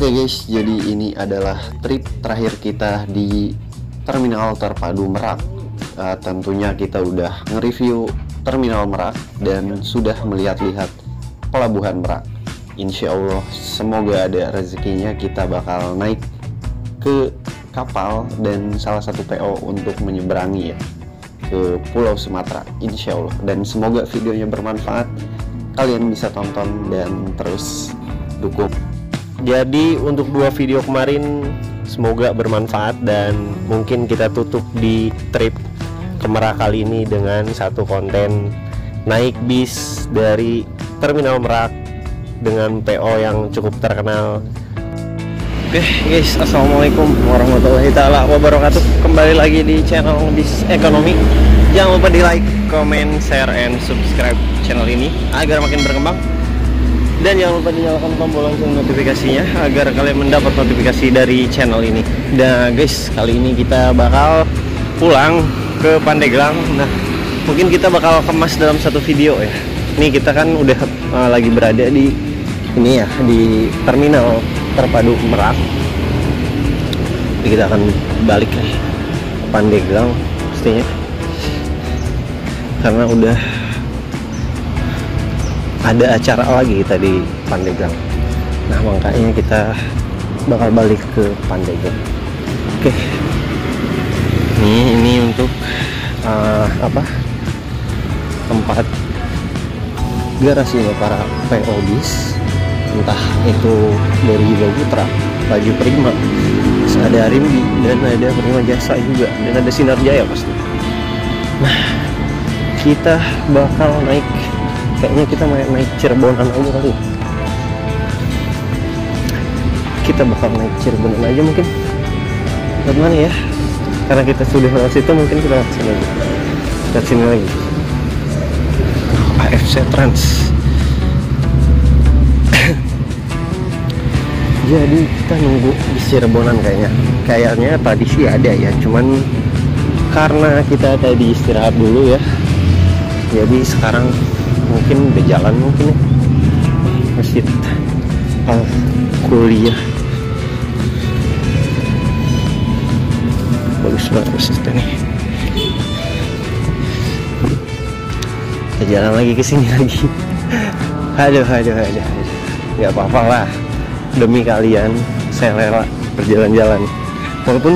Oke guys, jadi ini adalah trip terakhir kita di Terminal Terpadu Merak. Tentunya kita udah nge-review Terminal Merak dan sudah melihat-lihat Pelabuhan Merak. Insya Allah semoga ada rezekinya kita bakal naik ke kapal dan salah satu PO untuk menyeberangi ya ke Pulau Sumatera, insya Allah. Dan semoga videonya bermanfaat, kalian bisa tonton dan terus dukung. Jadi untuk 2 video kemarin semoga bermanfaat, dan mungkin kita tutup di trip ke Merak kali ini dengan satu konten naik bis dari Terminal Merak dengan PO yang cukup terkenal. Oke guys, assalamualaikum warahmatullahi taala wabarakatuh. Kembali lagi di channel Bis Ekonomi. Jangan lupa di like, comment, share, and subscribe channel ini agar makin berkembang. Dan jangan lupa dinyalakan tombol lonceng notifikasinya agar kalian mendapat notifikasi dari channel ini. Nah guys, kali ini kita bakal pulang ke Pandeglang. Nah, mungkin kita bakal kemas dalam satu video ya. Ini kita kan udah lagi berada di ini ya, di Terminal Terpadu Merak. Jadi kita akan balik ya ke Pandeglang pastinya, karena udah ada acara lagi kita di Pandeglang. Nah makanya kita bakal balik ke Pandeglang. Oke, ini untuk tempat garasinya para PO bis, entah itu dari Giga Putra, Laju Prima, terus ada Rimbi, dan ada Prima Jasa juga, dan ada Sinar Jaya pasti. Nah kita bakal naik, kayaknya kita naik Cirebonan aja kali ya. Kita bakal naik Cirebonan aja mungkin. Lihat mana ya, karena kita sudah lewat situ, mungkin kita lihat sini lagi. Lihat sini lagi, AFC Trans. Jadi kita nunggu di Cirebonan kayaknya tadi sih ada ya, cuman karena kita tadi istirahat dulu ya, jadi sekarang mungkin udah jalan mungkin ya. Masjid Al-Kuliah, bagus banget masjidnya nih. Kita jalan lagi ke sini lagi. Aduh, nggak apa-apa lah, demi kalian saya rela berjalan-jalan, walaupun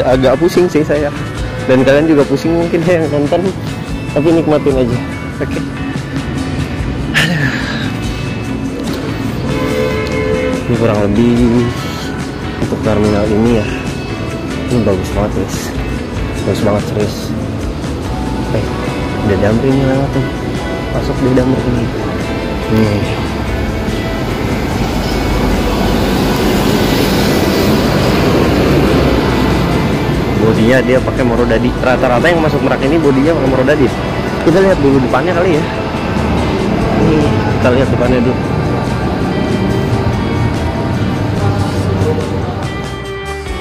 agak pusing sih saya, dan kalian juga pusing mungkin ya yang nonton, tapi nikmatin aja. Oke. Ini kurang lebih untuk terminal ini ya, ini bagus banget guys, bagus banget serius. Udah Damri ini lewat tuh, masuk di Damri ini. Nih bodinya dia pakai Morodadi. Rata-rata yang masuk Merak ini bodinya pakai Morodadi. Kita lihat dulu depannya kali ya. Nih, kita lihat depannya dulu.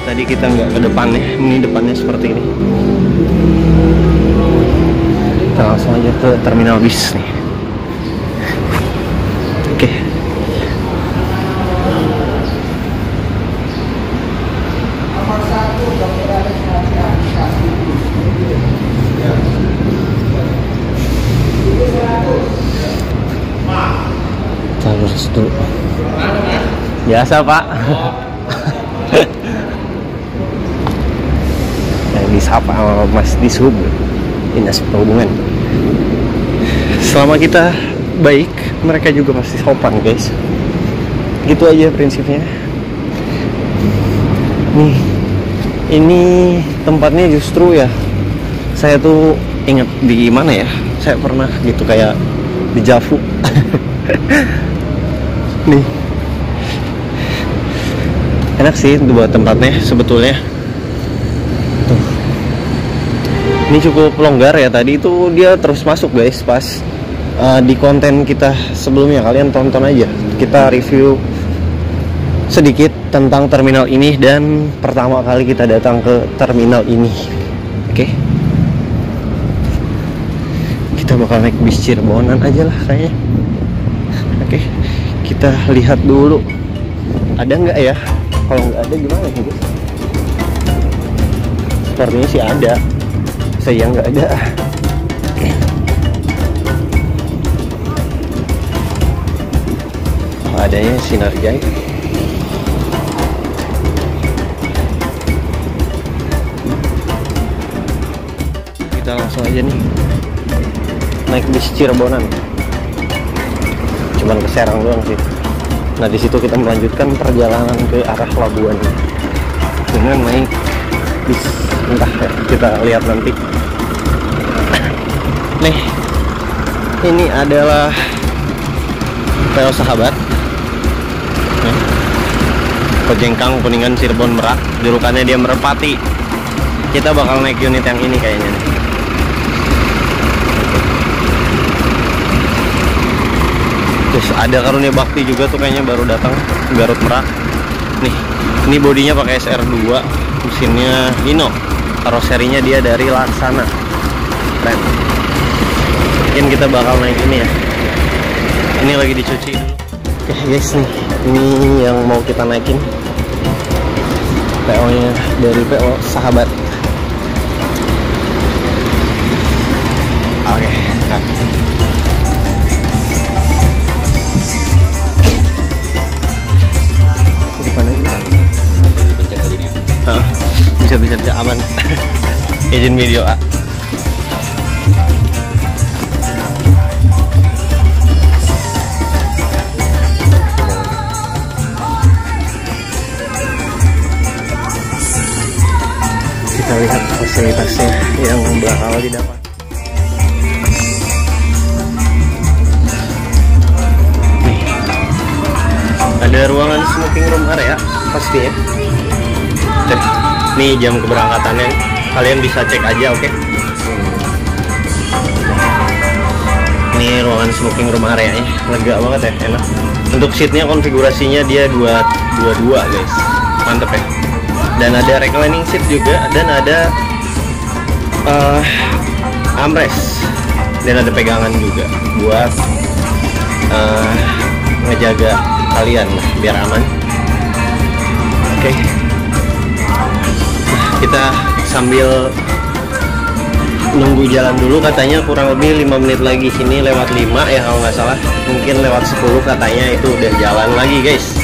Tadi kita nggak ke depannya, ini depannya seperti ini. Kita langsung aja ke terminal bis nih. Oke. Terus dulu. Biasa Pak. Yang disapa sama Mas Dishub, Dinas Perhubungan. Selama kita baik, mereka juga pasti sopan guys. Gitu aja prinsipnya. Nih, ini tempatnya justru ya, saya tuh inget di mana ya, saya pernah gitu kayak di Javu. Nih, enak sih buat tempatnya sebetulnya. Tuh, ini cukup longgar ya. Tadi itu dia terus masuk guys, pas di konten kita sebelumnya, kalian tonton aja. Kita review sedikit tentang terminal ini, dan pertama kali kita datang ke terminal ini. Oke. Kita bakal naik bis Cirebonan aja lah kayaknya. Oke, kita lihat dulu Ada nggak ya? Kalau nggak ada gimana sih guys? Sepertinya sih ada. Saya nggak ada. Adanya Sinar Jaya. Kita langsung aja nih naik bis Cirebonan. Cuman ke Serang doang sih. Nah di situ kita melanjutkan perjalanan ke arah Labuan dengan naik bis, entah ya, kita lihat nanti. Nih, ini adalah PO Sahabat. Kojengkang, Kuningan, Cirebon, Merak. Jurukannya dia Merpati. Kita bakal naik unit yang ini kayaknya nih. Terus ada Karunia Bakti juga tuh kayaknya baru datang, Garut Merak. Nih, ini bodinya pakai SR2, mesinnya Hino. Karoserinya dia dari Laksana. Keren. Mungkin kita bakal naik ini ya. Ini lagi dicuci dulu. Oke guys, nih ini yang mau kita naikin. PO nya dari PO Sahabat. Oke, nah. Bisa aman. Izin video A. Kita lihat fasilitasnya yang bakal didapat. Nih, ada ruangan smoking room area pasti ya. Cek. Nih jam keberangkatannya, kalian bisa cek aja, oke? Ini ruangan smoking room area-nya, lega banget ya, enak. Untuk seatnya konfigurasinya dia 222 guys, mantep ya. Dan ada reclining seat juga, dan ada armrest, dan ada pegangan juga buat ngejaga kalian lah, biar aman. Oke. Kita sambil nunggu jalan dulu, katanya kurang lebih 5 menit lagi. Sini lewat 5 ya kalau nggak salah, mungkin lewat 10 katanya itu udah jalan lagi guys.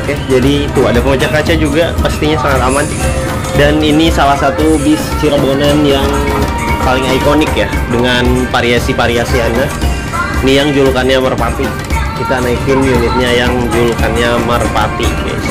Oke, jadi tuh ada pemecah kaca juga, pastinya sangat aman. Dan ini salah satu bis Cirebonan yang paling ikonik ya, dengan variasi-variasiannya. Ini yang julukannya Merpati. Kita naikin unitnya yang julukannya Merpati guys.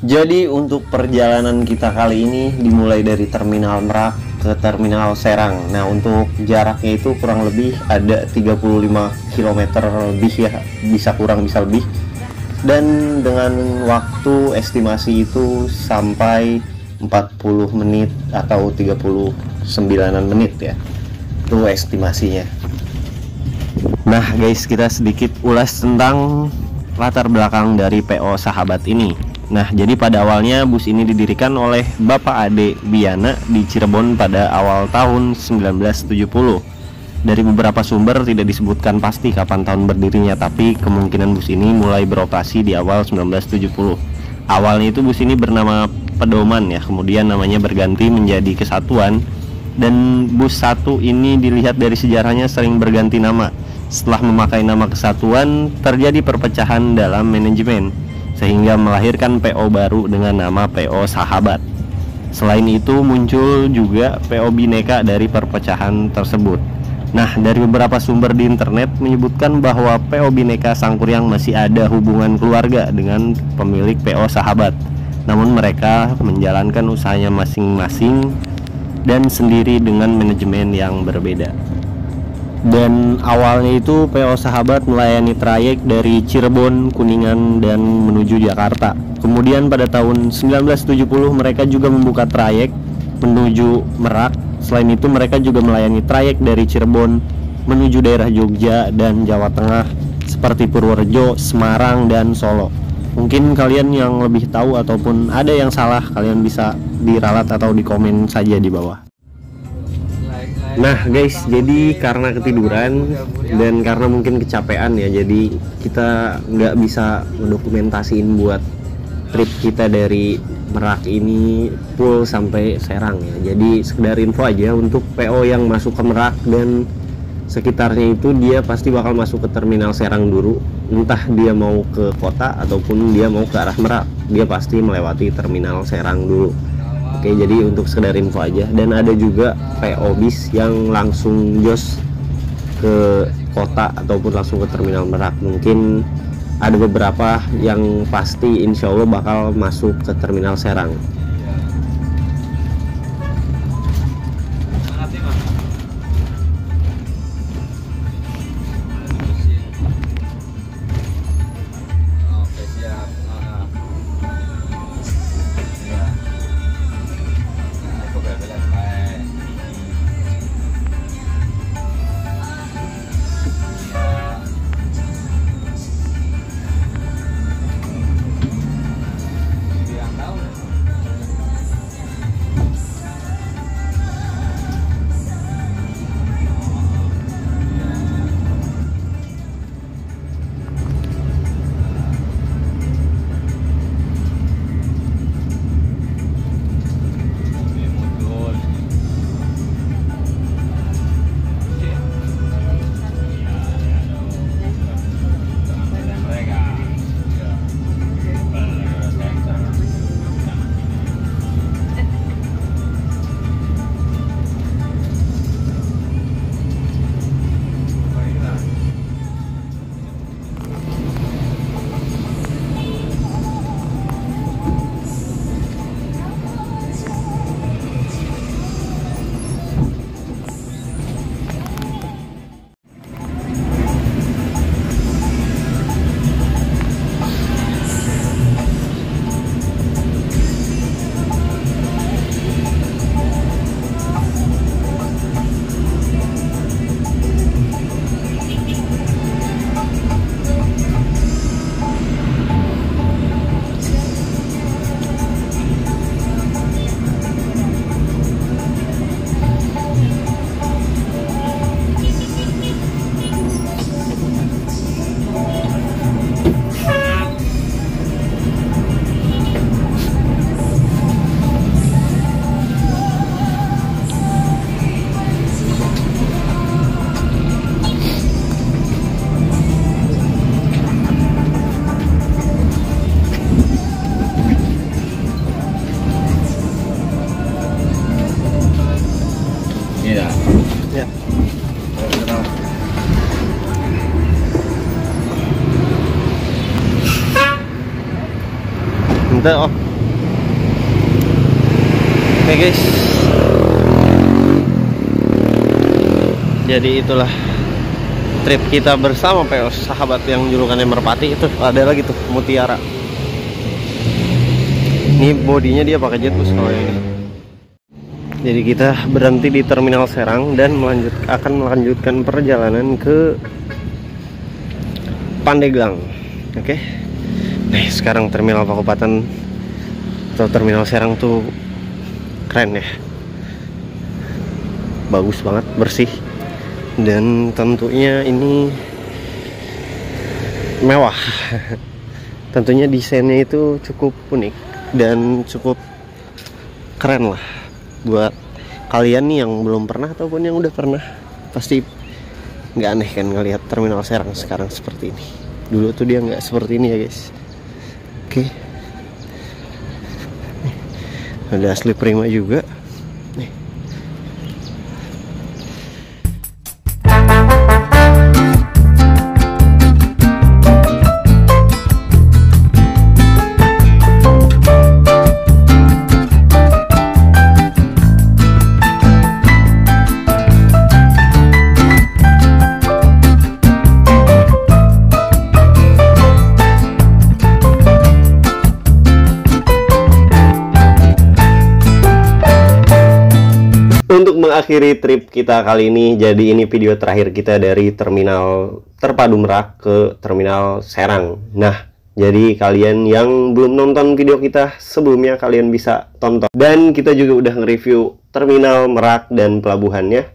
Jadi untuk perjalanan kita kali ini dimulai dari Terminal Merak ke Terminal Serang. Nah, untuk jaraknya itu kurang lebih ada 35 km lebih ya, bisa kurang bisa lebih. Dan dengan waktu estimasi itu sampai 40 menit atau 39 menit ya. Itu estimasinya. Nah, guys, kita sedikit ulas tentang latar belakang dari PO Sahabat ini. Nah, jadi pada awalnya bus ini didirikan oleh Bapak Ade Biana di Cirebon pada awal tahun 1970. Dari beberapa sumber tidak disebutkan pasti kapan tahun berdirinya, tapi kemungkinan bus ini mulai beroperasi di awal 1970. Awalnya itu bus ini bernama Pedoman ya, kemudian namanya berganti menjadi Kesatuan, dan bus 1 ini dilihat dari sejarahnya sering berganti nama. Setelah memakai nama Kesatuan, terjadi perpecahan dalam manajemen, sehingga melahirkan PO baru dengan nama PO Sahabat. Selain itu muncul juga PO Bineka dari perpecahan tersebut. Nah, dari beberapa sumber di internet menyebutkan bahwa PO Bineka Sangkuriang masih ada hubungan keluarga dengan pemilik PO Sahabat. Namun mereka menjalankan usahanya masing-masing dan sendiri dengan manajemen yang berbeda. Dan awalnya itu PO Sahabat melayani trayek dari Cirebon, Kuningan, dan menuju Jakarta. Kemudian pada tahun 1970 mereka juga membuka trayek menuju Merak. Selain itu mereka juga melayani trayek dari Cirebon menuju daerah Jogja dan Jawa Tengah seperti Purworejo, Semarang, dan Solo. Mungkin kalian yang lebih tahu ataupun ada yang salah, kalian bisa diralat atau di komen saja di bawah. Nah guys, jadi karena ketiduran dan karena mungkin kecapean ya, jadi kita nggak bisa mendokumentasiin buat trip kita dari Merak ini full sampai Serang ya. Jadi sekedar info aja untuk PO yang masuk ke Merak dan sekitarnya itu dia pasti bakal masuk ke Terminal Serang dulu. Entah dia mau ke kota ataupun dia mau ke arah Merak, dia pasti melewati Terminal Serang dulu. Oke, jadi untuk sekedar info aja. Dan ada juga PO bis yang langsung jos ke kota ataupun langsung ke Terminal Merak. Mungkin ada beberapa yang pasti insya Allah bakal masuk ke Terminal Serang. Ente, oh Oke guys, jadi itulah trip kita bersama PO sahabat yang julukannya Merpati. Itu ada lagi tuh Mutiara. Ini bodinya dia pakai jet bus kalau ini. Jadi kita berhenti di Terminal Serang dan akan melanjutkan perjalanan ke Pandeglang. Oke. Nah, sekarang Terminal Pakupatan atau Terminal Serang tuh keren ya. Bagus banget, bersih. Dan tentunya ini mewah. Tentunya desainnya itu cukup unik dan cukup keren lah. Buat kalian nih yang belum pernah ataupun yang udah pernah, pasti nggak aneh kan ngelihat Terminal Serang sekarang seperti ini. Dulu tuh dia nggak seperti ini ya guys. Oke. Ada asli prima juga. Nih. Untuk mengakhiri trip kita kali ini, jadi ini video terakhir kita dari Terminal Terpadu Merak ke Terminal Serang. Nah, jadi kalian yang belum nonton video kita sebelumnya, kalian bisa tonton. Dan kita juga udah nge-review Terminal Merak dan pelabuhannya.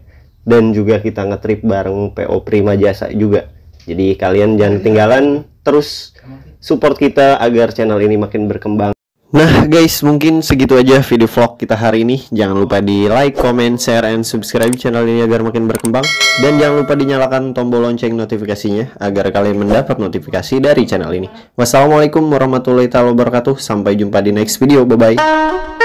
Dan juga kita nge-trip bareng PO Prima Jasa juga. Jadi kalian jangan ketinggalan, terus support kita agar channel ini makin berkembang. Nah guys, mungkin segitu aja video vlog kita hari ini. Jangan lupa di like, comment, share, and subscribe channel ini agar makin berkembang. Dan jangan lupa dinyalakan tombol lonceng notifikasinya agar kalian mendapat notifikasi dari channel ini. Wassalamualaikum warahmatullahi wabarakatuh. Sampai jumpa di next video. Bye-bye.